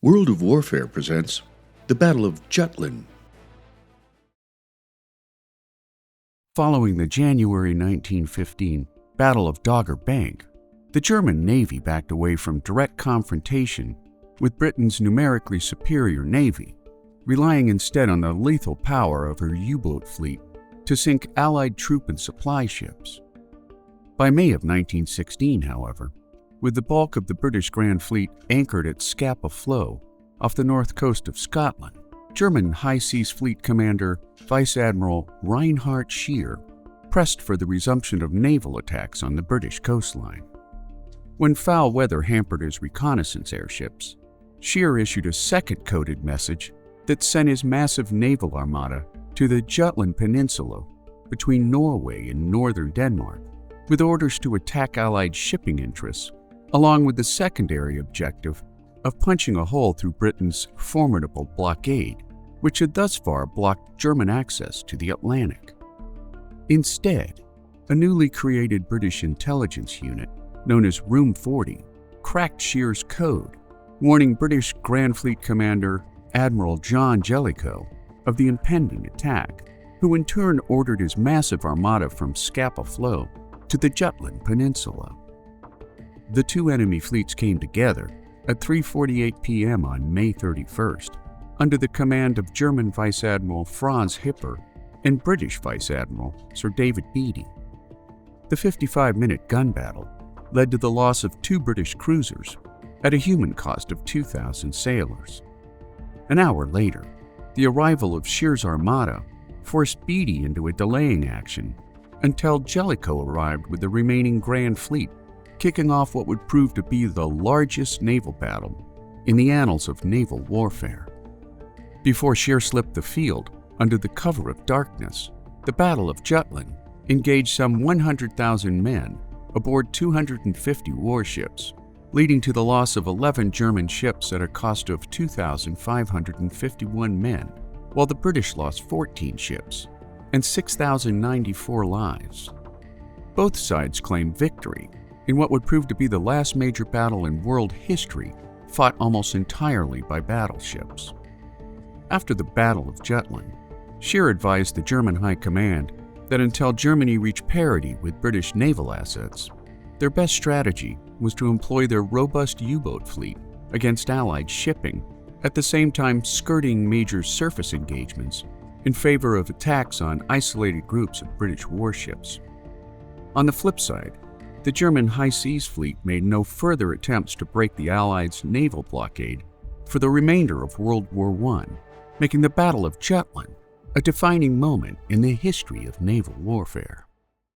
World of Warfare presents the Battle of Jutland. Following the January 1915 Battle of Dogger Bank, the German Navy backed away from direct confrontation with Britain's numerically superior navy, relying instead on the lethal power of her U-boat fleet to sink Allied troop and supply ships. By May of 1916, however, with the bulk of the British Grand Fleet anchored at Scapa Flow off the north coast of Scotland, German High Seas Fleet Commander Vice Admiral Reinhard Scheer pressed for the resumption of naval attacks on the British coastline. When foul weather hampered his reconnaissance airships, Scheer issued a second coded message that sent his massive naval armada to the Jutland Peninsula between Norway and northern Denmark, with orders to attack Allied shipping interests, along with the secondary objective of punching a hole through Britain's formidable blockade, which had thus far blocked German access to the Atlantic. Instead, a newly created British intelligence unit, known as Room 40, cracked Scheer's code, warning British Grand Fleet Commander Admiral John Jellicoe of the impending attack, who in turn ordered his massive armada from Scapa Flow to the Jutland Peninsula. The two enemy fleets came together at 3:48 p.m. on May 31st, under the command of German Vice Admiral Franz Hipper and British Vice Admiral Sir David Beatty. The 55-minute gun battle led to the loss of two British cruisers at a human cost of 2,000 sailors. An hour later, the arrival of Scheer's armada forced Beatty into a delaying action until Jellicoe arrived with the remaining Grand Fleet, kicking off what would prove to be the largest naval battle in the annals of naval warfare. Before Scheer slipped the field under the cover of darkness, the Battle of Jutland engaged some 100,000 men aboard 250 warships, leading to the loss of 11 German ships at a cost of 2,551 men, while the British lost 14 ships and 6,094 lives. Both sides claimed victory in what would prove to be the last major battle in world history fought almost entirely by battleships. After the Battle of Jutland, Scheer advised the German High Command that until Germany reached parity with British naval assets, their best strategy was to employ their robust U-boat fleet against Allied shipping, at the same time skirting major surface engagements in favor of attacks on isolated groups of British warships. On the flip side, the German High Seas Fleet made no further attempts to break the Allies' naval blockade for the remainder of World War I, making the Battle of Jutland a defining moment in the history of naval warfare.